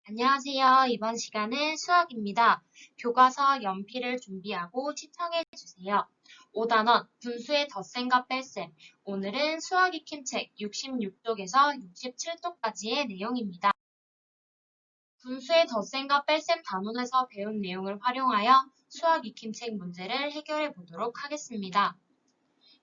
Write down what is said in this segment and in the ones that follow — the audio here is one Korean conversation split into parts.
안녕하세요. 이번 시간은 수학입니다. 교과서 연필을 준비하고 시청해주세요. 5단원 분수의 덧셈과 뺄셈. 오늘은 수학 익힘책 66쪽에서 67쪽까지의 내용입니다. 분수의 덧셈과 뺄셈 단원에서 배운 내용을 활용하여 수학 익힘책 문제를 해결해 보도록 하겠습니다.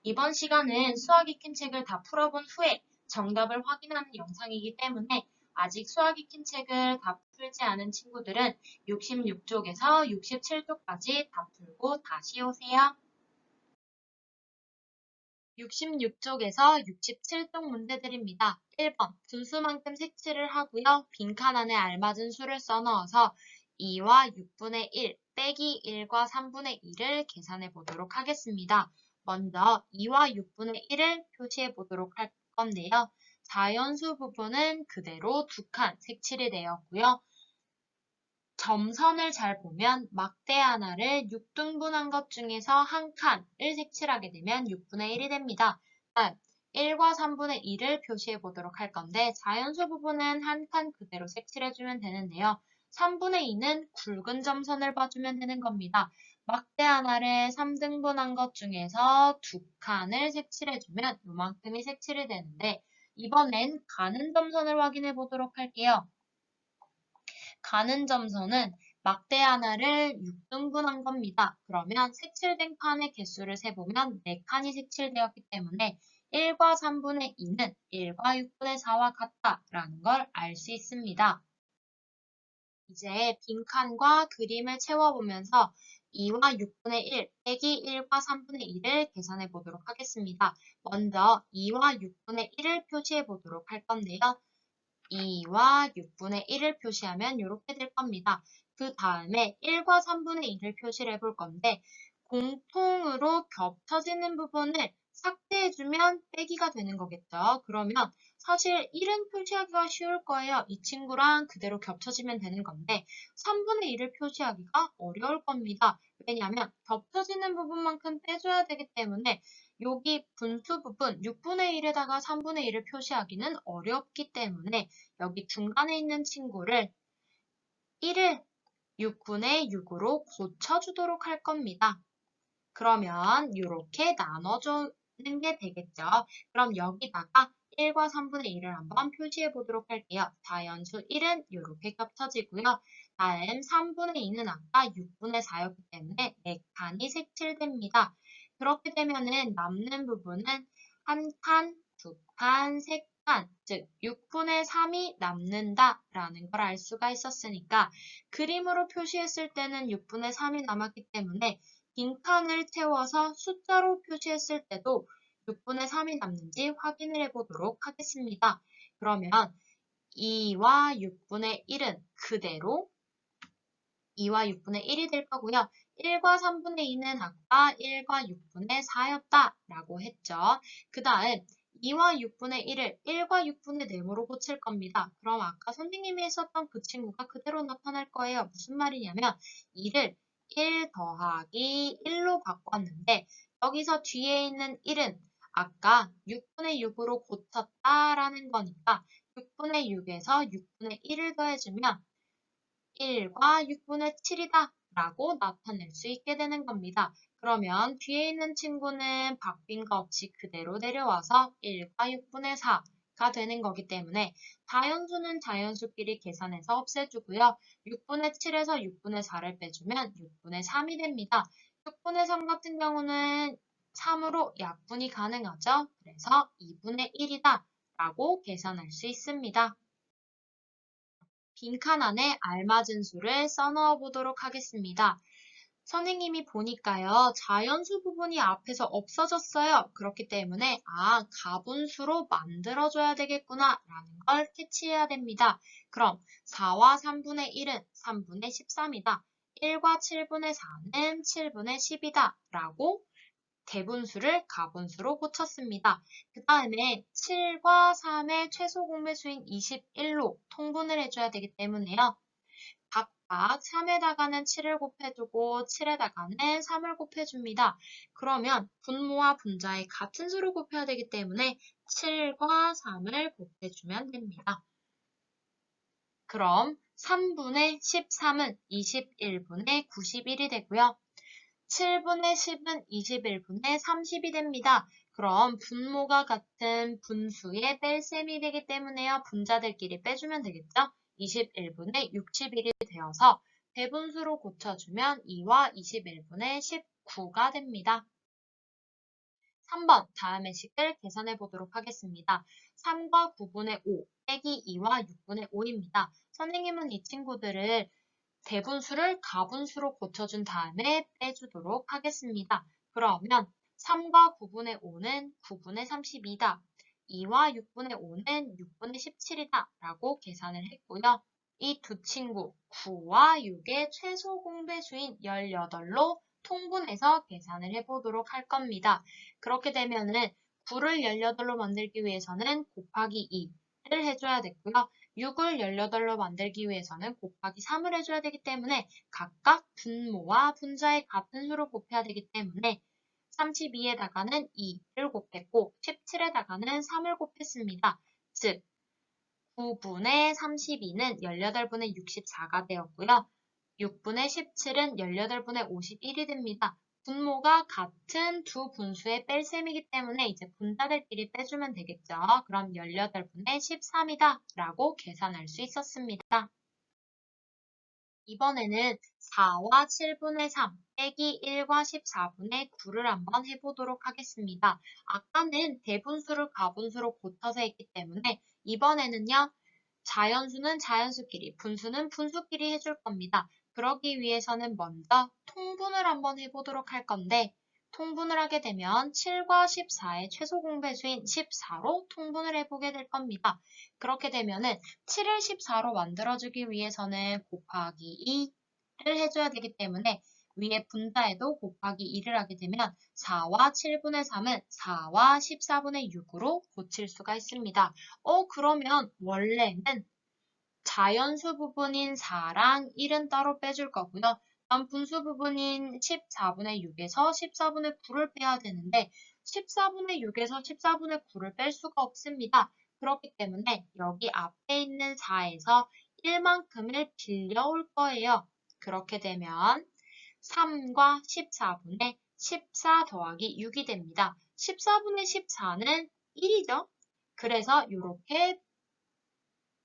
이번 시간은 수학 익힘책을 다 풀어본 후에 정답을 확인하는 영상이기 때문에 아직 수학 익힘책을 다 풀지 않은 친구들은 66쪽에서 67쪽까지 다 풀고 다시 오세요. 66쪽에서 67쪽 문제들입니다. 1번 분수만큼 색칠을 하고요. 빈칸 안에 알맞은 수를 써넣어서 2와 6분의 1 빼기 1과 3분의 2를 계산해 보도록 하겠습니다. 먼저 2와 6분의 1을 표시해 보도록 할 건데요. 자연수 부분은 그대로 2칸 색칠이 되었고요. 점선을 잘 보면 막대 하나를 6등분한 것 중에서 한 칸을 색칠하게 되면 6분의 1이 됩니다. 다음 1과 3분의 2를 표시해 보도록 할 건데 자연수 부분은 한 칸 그대로 색칠해주면 되는데요. 3분의 2는 굵은 점선을 봐주면 되는 겁니다. 막대 하나를 3등분한 것 중에서 2칸을 색칠해주면 이만큼이 색칠이 되는데 이번엔 가는 점선을 확인해 보도록 할게요. 가는 점선은 막대 하나를 6등분한 겁니다. 그러면 색칠된 칸의 개수를 세보면 4칸이 색칠되었기 때문에 1과 3분의 2는 1과 6분의 4와 같다라는 걸 알 수 있습니다. 이제 빈칸과 그림을 채워보면서 2와 6분의 1 빼기 1과 3분의 2를 계산해 보도록 하겠습니다. 먼저 2와 6분의 1을 표시해 보도록 할 건데요. 2와 6분의 1을 표시하면 이렇게 될 겁니다. 그 다음에 1과 3분의 2를 표시를 해볼 건데 공통으로 겹쳐지는 부분을 삭제해주면 빼기가 되는 거겠죠. 그러면 사실 1은 표시하기가 쉬울 거예요. 이 친구랑 그대로 겹쳐지면 되는 건데 3분의 2를 표시하기가 어려울 겁니다. 왜냐하면 겹쳐지는 부분만큼 빼줘야 되기 때문에 여기 분수 부분 6분의 1에다가 3분의 1을 표시하기는 어렵기 때문에 여기 중간에 있는 친구를 1을 6분의 6으로 고쳐주도록 할 겁니다. 그러면 이렇게 나눠주는 게 되겠죠. 그럼 여기다가 1과 3분의 1을 한번 표시해 보도록 할게요. 자연수 1은 이렇게 겹쳐지고요. 다음 3분의 2는 아까 6분의 4였기 때문에 4칸이 색칠됩니다. 그렇게 되면은 남는 부분은 한 칸, 두 칸, 세 칸, 즉 6분의 3이 남는다라는 걸 알 수가 있었으니까 그림으로 표시했을 때는 6분의 3이 남았기 때문에 빈칸을 채워서 숫자로 표시했을 때도 6분의 3이 남는지 확인을 해보도록 하겠습니다. 그러면 2와 6분의 1은 그대로 2와 6분의 1이 될 거고요. 1과 3분의 2는 아까 1과 6분의 4였다라고 했죠. 그 다음 2와 6분의 1을 1과 6분의 4모로 고칠 겁니다. 그럼 아까 선생님이 했었던 그 친구가 그대로 나타날 거예요. 무슨 말이냐면 2를 1 더하기 1로 바꿨는데 여기서 뒤에 있는 1은 아까 6분의 6으로 고쳤다라는 거니까 6분의 6에서 6분의 1을 더해주면 1과 6분의 7이다 라고 나타낼 수 있게 되는 겁니다. 그러면 뒤에 있는 친구는 바뀐 거 없이 그대로 내려와서 1과 6분의 4가 되는 거기 때문에 자연수는 자연수끼리 계산해서 없애주고요. 6분의 7에서 6분의 4를 빼주면 6분의 3이 됩니다. 6분의 3 같은 경우는 3으로 약분이 가능하죠. 그래서 2분의 1이다 라고 계산할 수 있습니다. 빈칸 안에 알맞은 수를 써넣어 보도록 하겠습니다. 선생님이 보니까요, 자연수 부분이 앞에서 없어졌어요. 그렇기 때문에, 가분수로 만들어줘야 되겠구나, 라는 걸 캐치해야 됩니다. 그럼 4와 3분의 1은 3분의 13이다. 1과 7분의 4는 7분의 10이다. 라고 대분수를 가분수로 고쳤습니다. 그 다음에 7과 3의 최소 공배수인 21로 통분을 해줘야 되기 때문에요. 각각 3에다가는 7을 곱해주고 7에다가는 3을 곱해줍니다. 그러면 분모와 분자의 같은 수를 곱해야 되기 때문에 7과 3을 곱해주면 됩니다. 그럼 3분의 13은 21분의 91이 되고요. 7분의 10은 21분의 30이 됩니다. 그럼 분모가 같은 분수의 뺄셈이 되기 때문에요. 분자들끼리 빼주면 되겠죠? 21분의 61이 되어서 대분수로 고쳐주면 2와 21분의 19가 됩니다. 3번 다음의 식을 계산해 보도록 하겠습니다. 3과 9분의 5 빼기 2와 6분의 5입니다. 선생님은 이 친구들을 대분수를 가분수로 고쳐준 다음에 빼주도록 하겠습니다. 그러면 3과 9분의 5는 9분의 32다. 2와 6분의 5는 6분의 17이다. 라고 계산을 했고요. 이 두 친구 9와 6의 최소 공배수인 18로 통분해서 계산을 해보도록 할 겁니다. 그렇게 되면은 9를 18로 만들기 위해서는 곱하기 2를 해줘야 됐고요. 6을 18로 만들기 위해서는 곱하기 3을 해줘야 되기 때문에 각각 분모와 분자의 같은 수로 곱해야 되기 때문에 32에다가는 2를 곱했고 17에다가는 3을 곱했습니다. 즉 9분의 32는 18분의 64가 되었고요. 6분의 17은 18분의 51이 됩니다. 분모가 같은 두 분수의 뺄셈이기 때문에 이제 분자들끼리 빼주면 되겠죠. 그럼 18분의 13이다 라고 계산할 수 있었습니다. 이번에는 4와 7분의 3 빼기 1과 14분의 9를 한번 해보도록 하겠습니다. 아까는 대분수를 가분수로 고쳐서 했기 때문에 이번에는요. 자연수는 자연수끼리, 분수는 분수끼리 해줄 겁니다. 그러기 위해서는 먼저 통분을 한번 해보도록 할 건데 통분을 하게 되면 7과 14의 최소 공배수인 14로 통분을 해보게 될 겁니다. 그렇게 되면은 7을 14로 만들어주기 위해서는 곱하기 2를 해줘야 되기 때문에 위에 분자에도 곱하기 2를 하게 되면 4와 7분의 3은 4와 14분의 6으로 고칠 수가 있습니다. 그러면 원래는 자연수 부분인 4랑 1은 따로 빼줄 거고요. 다음 분수 부분인 14분의 6에서 14분의 9를 빼야 되는데 14분의 6에서 14분의 9를 뺄 수가 없습니다. 그렇기 때문에 여기 앞에 있는 4에서 1만큼을 빌려올 거예요. 그렇게 되면 3과 14분의 14 더하기 6이 됩니다. 14분의 14는 1이죠. 그래서 이렇게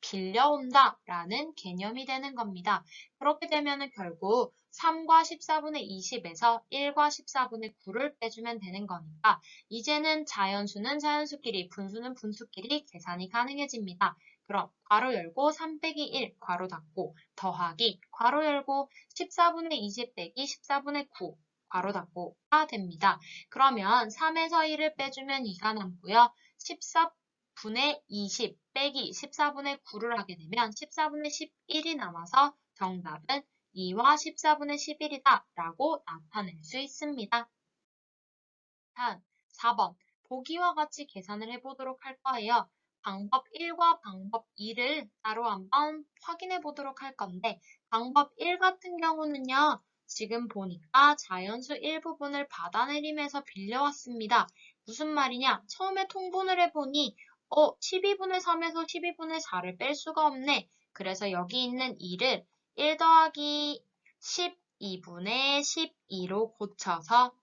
빌려온다 라는 개념이 되는 겁니다. 그렇게 되면 결국 3과 14분의 20에서 1과 14분의 9를 빼주면 되는 거니까 이제는 자연수는 자연수끼리, 분수는 분수끼리 계산이 가능해집니다. 그럼 괄호 열고 3 빼기 1 괄호 닫고 더하기 괄호 열고 14분의 20 빼기 14분의 9 괄호 닫고가 됩니다. 그러면 3에서 1을 빼주면 2가 남고요. 14분의 20 빼기 14분의 9를 하게 되면 14분의 11이 남아서 정답은 2와 14분의 11이다 라고 나타낼 수 있습니다. 다음 4번 보기와 같이 계산을 해보도록 할 거예요. 방법 1과 방법 2를 따로 한번 확인해 보도록 할 건데 방법 1 같은 경우는요. 지금 보니까 자연수 일부분을 받아내림에서 빌려왔습니다. 무슨 말이냐? 처음에 통분을 해보니 12분의 3에서 12분의 4를 뺄 수가 없네. 그래서 여기 있는 2를 1 더하기 12분의 12로 고쳐서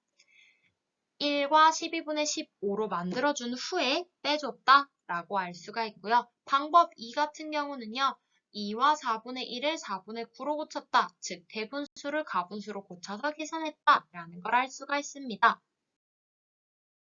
1과 12분의 15로 만들어준 후에 빼줬다 라고 알 수가 있고요. 방법 2 같은 경우는요. 2와 4분의 1을 4분의 9로 고쳤다. 즉 대분수를 가분수로 고쳐서 계산했다 라는 걸 알 수가 있습니다.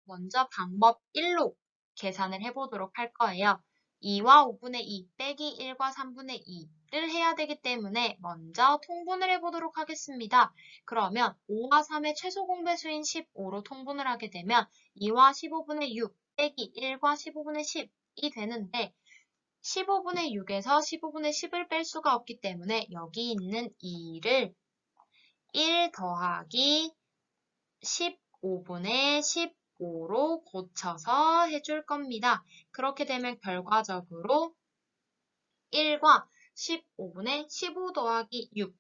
먼저 방법 1로 계산을 해보도록 할 거예요. 2와 5분의 2 빼기 1과 3분의 2를 해야 되기 때문에 먼저 통분을 해보도록 하겠습니다. 그러면 5와 3의 최소 공배수인 15로 통분을 하게 되면 2와 15분의 6 빼기 1과 15분의 10이 되는데 15분의 6에서 15분의 10을 뺄 수가 없기 때문에 여기 있는 2를 1 더하기 15분의 15로 고쳐서 해줄 겁니다. 그렇게 되면 결과적으로 1과 15분의 15 더하기 6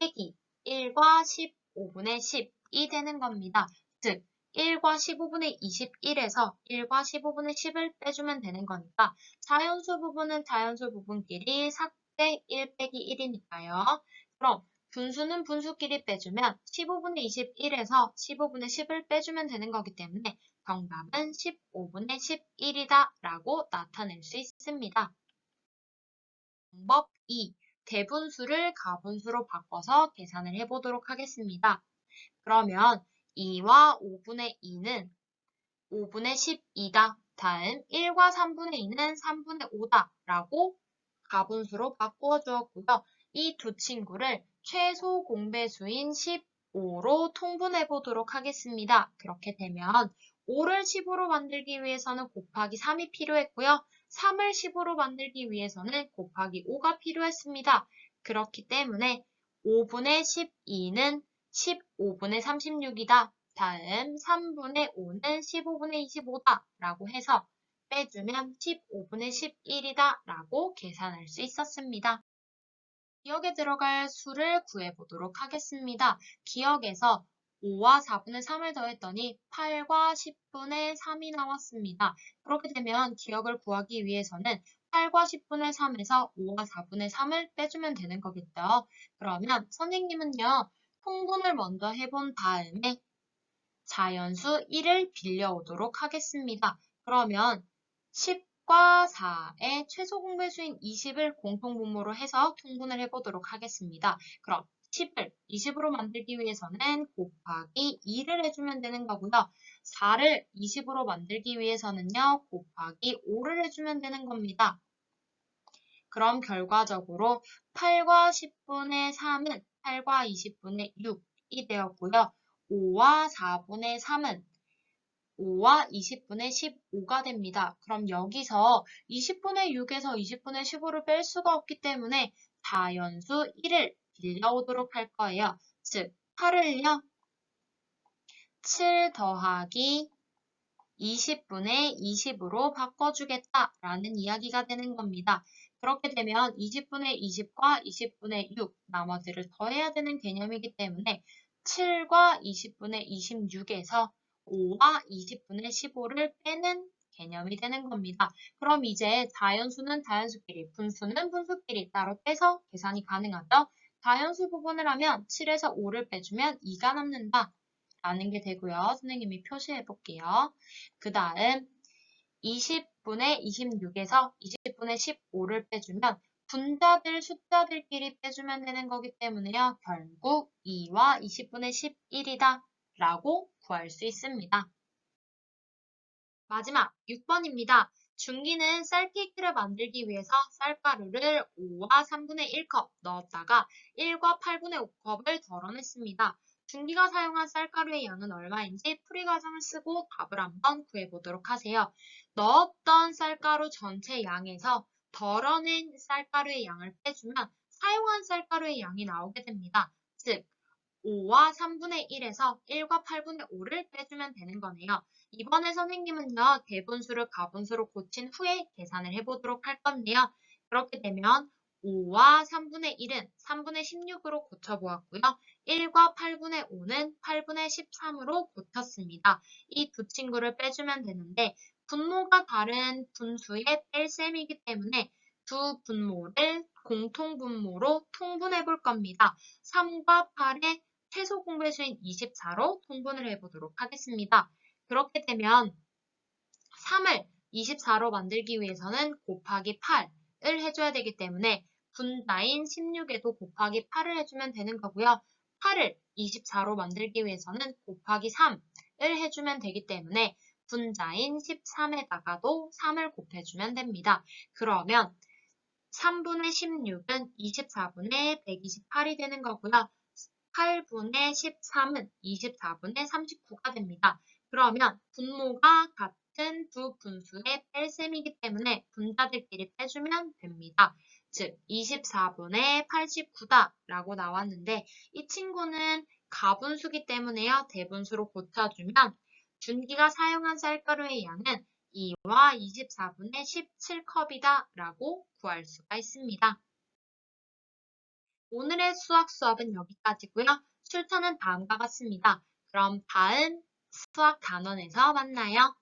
빼기 1과 15분의 10이 되는 겁니다. 즉 1과 15분의 21에서 1과 15분의 10을 빼주면 되는 거니까 자연수 부분은 자연수 부분끼리 대 1 빼기 1이니까요. 그럼 분수는 분수끼리 빼주면 15분의 21에서 15분의 10을 빼주면 되는 거기 때문에 정답은 15분의 11이다 라고 나타낼 수 있습니다. 방법 2. 대분수를 가분수로 바꿔서 계산을 해보도록 하겠습니다. 그러면 2와 5분의 2는 5분의 12다. 다음 1과 3분의 2는 3분의 5다 라고 가분수로 바꾸어 주었고요. 이 두 친구를 최소 공배수인 15로 통분해 보도록 하겠습니다. 그렇게 되면 5를 15로 만들기 위해서는 곱하기 3이 필요했고요. 3을 15로 만들기 위해서는 곱하기 5가 필요했습니다. 그렇기 때문에 5분의 12는 15분의 36이다. 다음 3분의 5는 15분의 25다 라고 해서 빼주면 15분의 11이다 라고 계산할 수 있었습니다. 기억에 들어갈 수를 구해보도록 하겠습니다. 기억에서 5와 4분의 3을 더했더니 8과 10분의 3이 나왔습니다. 그렇게 되면 기억을 구하기 위해서는 8과 10분의 3에서 5와 4분의 3을 빼주면 되는 거겠죠. 그러면 선생님은요, 통분을 먼저 해본 다음에 자연수 1을 빌려오도록 하겠습니다. 그러면 10과 4의 최소 공배수인 20을 공통분모로 해서 통분을 해보도록 하겠습니다. 그럼 10을 20으로 만들기 위해서는 곱하기 2를 해주면 되는 거고요. 4를 20으로 만들기 위해서는요, 곱하기 5를 해주면 되는 겁니다. 그럼 결과적으로 8과 10분의 3은 8과 20분의 6이 되었고요. 5와 4분의 3은 5와 20분의 15가 됩니다. 그럼 여기서 20분의 6에서 20분의 15를 뺄 수가 없기 때문에 자연수 1을 빌려오도록 할 거예요. 즉, 8을요, 7 더하기 20분의 20으로 바꿔주겠다라는 이야기가 되는 겁니다. 그렇게 되면 20분의 20과 20분의 6 나머지를 더해야 되는 개념이기 때문에 7과 20분의 26에서 5와 20분의 15를 빼는 개념이 되는 겁니다. 그럼 이제 자연수는 자연수끼리, 분수는 분수끼리 따로 빼서 계산이 가능하죠. 자연수 부분을 하면 7에서 5를 빼주면 2가 남는다 라는 게 되고요. 선생님이 표시해 볼게요. 그 다음 20분의 26에서 20분의 15를 빼주면 분자들 숫자들끼리 빼주면 되는 거기 때문에요. 결국 2와 20분의 11이다 라고 구할 수 있습니다. 마지막 6번입니다. 준기는 쌀케이크를 만들기 위해서 쌀가루를 5와 3분의 1컵 넣었다가 1과 8분의 5컵을 덜어냈습니다. 준기가 사용한 쌀가루의 양은 얼마인지 풀이 과정을 쓰고 답을 한번 구해보도록 하세요. 넣었던 쌀가루 전체 양에서 덜어낸 쌀가루의 양을 빼주면 사용한 쌀가루의 양이 나오게 됩니다. 즉, 5와 3분의 1에서 1과 8분의 5를 빼주면 되는 거네요. 이번에 선생님은요, 대분수를 가분수로 고친 후에 계산을 해보도록 할 건데요. 그렇게 되면 5와 3분의 1은 3분의 16으로 고쳐보았고요. 1과 8분의 5는 8분의 13으로 고쳤습니다. 이 두 친구를 빼주면 되는데 분모가 다른 분수의 뺄셈이기 때문에 두 분모를 공통분모로 통분해 볼 겁니다. 3과 8의 최소 공배수인 24로 통분을 해보도록 하겠습니다. 그렇게 되면 3을 24로 만들기 위해서는 곱하기 8을 해줘야 되기 때문에 분자인 16에도 곱하기 8을 해주면 되는 거고요. 8을 24로 만들기 위해서는 곱하기 3을 해주면 되기 때문에 분자인 13에다가도 3을 곱해주면 됩니다. 그러면 3분의 16은 24분의 128이 되는 거고요. 8분의 13은 24분의 39가 됩니다. 그러면 분모가 같은 두 분수의 뺄셈이기 때문에 분자들끼리 빼주면 됩니다. 즉 24분의 89다 라고 나왔는데 이 친구는 가분수기 때문에요. 대분수로 고쳐주면 준기가 사용한 쌀가루의 양은 2와 24분의 17컵이다 라고 구할 수가 있습니다. 오늘의 수학은 여기까지고요. 출처는 다음과 같습니다. 그럼 다음 수학 단원에서 만나요.